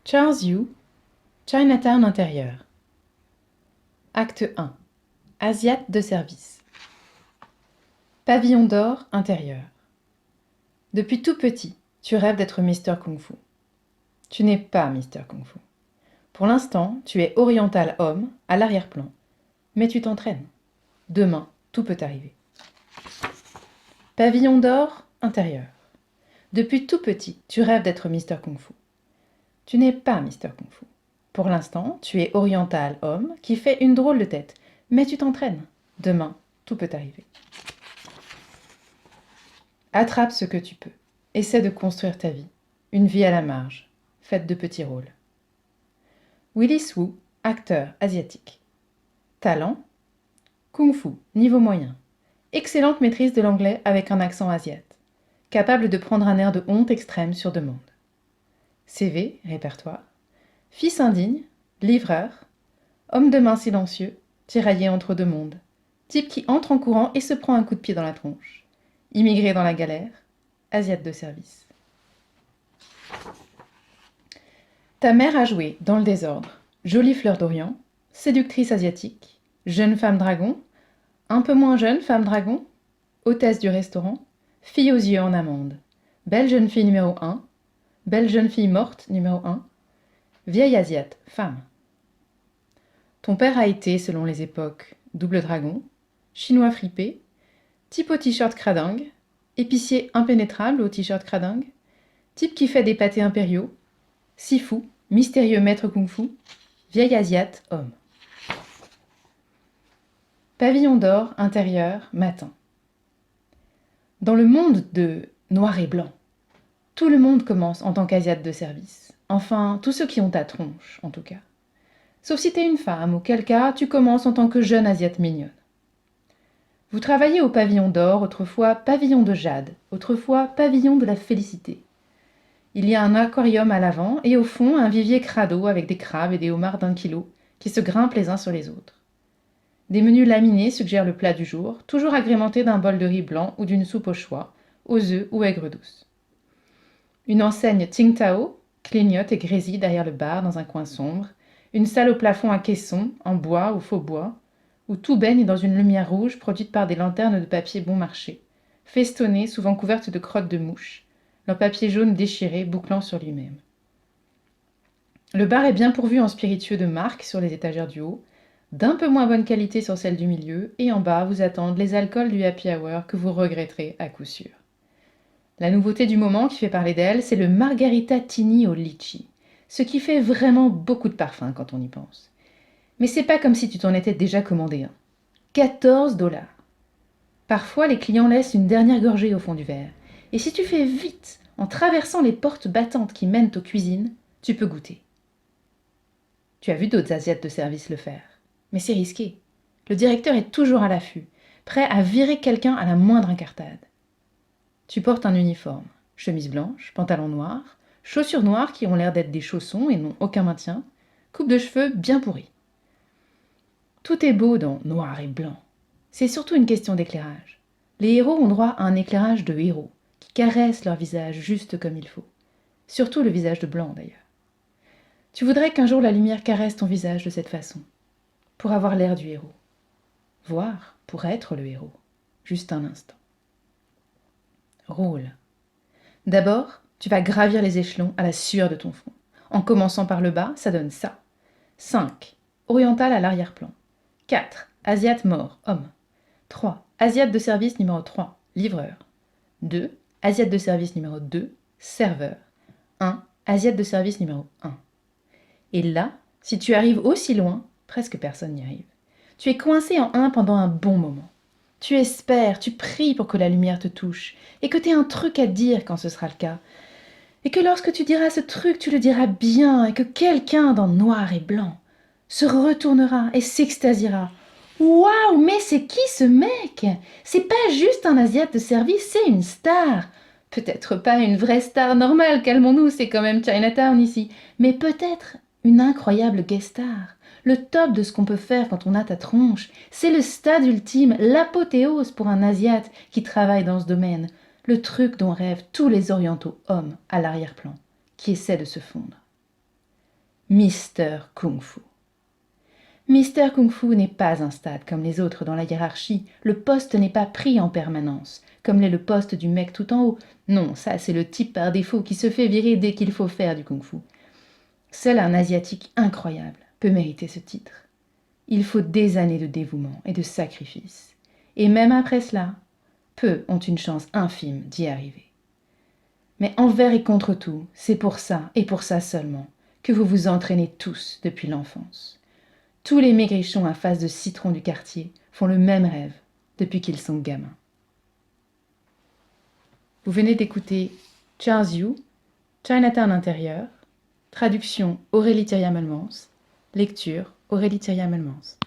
Charles Yu, Chinatown intérieur. Acte 1. Asiate de service. Pavillon d'or intérieur. Depuis tout petit, tu rêves d'être Mister Kung Fu. Tu n'es pas Mister Kung Fu. Pour l'instant, tu es oriental homme, à l'arrière-plan. Mais tu t'entraînes. Demain, tout peut arriver. Pavillon d'or intérieur. Depuis tout petit, tu rêves d'être Mister Kung Fu. Tu n'es pas Mister Kung Fu. Pour l'instant, tu es oriental homme qui fait une drôle de tête, mais tu t'entraînes. Demain, tout peut arriver. Attrape ce que tu peux. Essaie de construire ta vie. Une vie à la marge, faite de petits rôles. Willis Wu, acteur asiatique. Talent, Kung Fu, niveau moyen. Excellente maîtrise de l'anglais avec un accent asiate. Capable de prendre un air de honte extrême sur demande. CV, répertoire. Fils indigne, livreur, homme de main silencieux, tiraillé entre deux mondes. Type qui entre en courant et se prend un coup de pied dans la tronche. Immigré dans la galère, asiate de service. Ta mère a joué dans le désordre, jolie fleur d'Orient, séductrice asiatique, jeune femme dragon, un peu moins jeune femme dragon, hôtesse du restaurant, fille aux yeux en amande, belle jeune fille numéro 1, belle jeune fille morte numéro 1, vieille asiate, femme. Ton père a été, selon les époques, double dragon, chinois fripé, type au t-shirt cradingue, épicier impénétrable au t-shirt cradingue, type qui fait des pâtés impériaux, sifu, mystérieux maître kung-fu, vieille asiate, homme. Pavillon d'or, intérieur, matin. Dans le monde de noir et blanc, tout le monde commence en tant qu'asiate de service. Enfin, tous ceux qui ont ta tronche, en tout cas. Sauf si t'es une femme, auquel cas tu commences en tant que jeune asiate mignonne. Vous travaillez au pavillon d'or, autrefois pavillon de jade, autrefois pavillon de la félicité. Il y a un aquarium à l'avant et au fond un vivier crado avec des crabes et des homards d'1 kilo qui se grimpent les uns sur les autres. Des menus laminés suggèrent le plat du jour, toujours agrémenté d'un bol de riz blanc ou d'une soupe au choix, aux œufs ou aigre douce. Une enseigne Tsingtao clignote et grésille derrière le bar dans un coin sombre, une salle au plafond à caisson, en bois ou faux bois, où tout baigne dans une lumière rouge produite par des lanternes de papier bon marché, festonnées, souvent couvertes de crottes de mouches, leur papier jaune déchiré bouclant sur lui-même. Le bar est bien pourvu en spiritueux de marque sur les étagères du haut, d'un peu moins bonne qualité sur celle du milieu, et en bas vous attendent les alcools du happy hour que vous regretterez à coup sûr. La nouveauté du moment qui fait parler d'elle, c'est le margarita tini au litchi, ce qui fait vraiment beaucoup de parfum quand on y pense. Mais c'est pas comme si tu t'en étais déjà commandé un. 14 $. Parfois, les clients laissent une dernière gorgée au fond du verre. Et si tu fais vite, en traversant les portes battantes qui mènent aux cuisines, tu peux goûter. Tu as vu d'autres asiates de service le faire. Mais c'est risqué. Le directeur est toujours à l'affût, prêt à virer quelqu'un à la moindre incartade. Tu portes un uniforme, chemise blanche, pantalon noir, chaussures noires qui ont l'air d'être des chaussons et n'ont aucun maintien, coupe de cheveux bien pourrie. Tout est beau dans noir et blanc. C'est surtout une question d'éclairage. Les héros ont droit à un éclairage de héros, qui caresse leur visage juste comme il faut. Surtout le visage de blanc d'ailleurs. Tu voudrais qu'un jour la lumière caresse ton visage de cette façon, pour avoir l'air du héros. Voire pour être le héros, juste un instant. Rôle. D'abord, tu vas gravir les échelons à la sueur de ton front. En commençant par le bas, ça donne ça. 5. Oriental à l'arrière-plan. 4. Asiate mort, homme. 3. Asiate de service numéro 3, livreur. 2. Asiate de service numéro 2, serveur. 1. Asiate de service numéro 1. Et là, si tu arrives aussi loin, presque personne n'y arrive. Tu es coincé en 1 pendant un bon moment. Tu espères, tu pries pour que la lumière te touche, et que tu aies un truc à dire quand ce sera le cas. Et que lorsque tu diras ce truc, tu le diras bien, et que quelqu'un dans noir et blanc se retournera et s'extasiera. Waouh, mais c'est qui ce mec? C'est pas juste un asiate de service, c'est une star. Peut-être pas une vraie star normale, calmons-nous, c'est quand même Chinatown ici, mais peut-être une incroyable guest star. Le top de ce qu'on peut faire quand on a ta tronche, c'est le stade ultime, l'apothéose pour un asiate qui travaille dans ce domaine, le truc dont rêvent tous les orientaux hommes à l'arrière-plan, qui essaient de se fondre. Mister Kung Fu. Mister Kung Fu n'est pas un stade comme les autres dans la hiérarchie. Le poste n'est pas pris en permanence, comme l'est le poste du mec tout en haut. Non, ça c'est le type par défaut qui se fait virer dès qu'il faut faire du Kung Fu. Seul un Asiatique incroyable peut mériter ce titre. Il faut des années de dévouement et de sacrifice. Et même après cela, peu ont une chance infime d'y arriver. Mais envers et contre tout, c'est pour ça, et pour ça seulement, que vous vous entraînez tous depuis l'enfance. Tous les maigrichons à face de citron du quartier font le même rêve depuis qu'ils sont gamins. Vous venez d'écouter Charles Yu, Chinatown intérieur, traduction Aurélie Thiriam-Melmans, lecture Aurélie Thiriam-Melmans.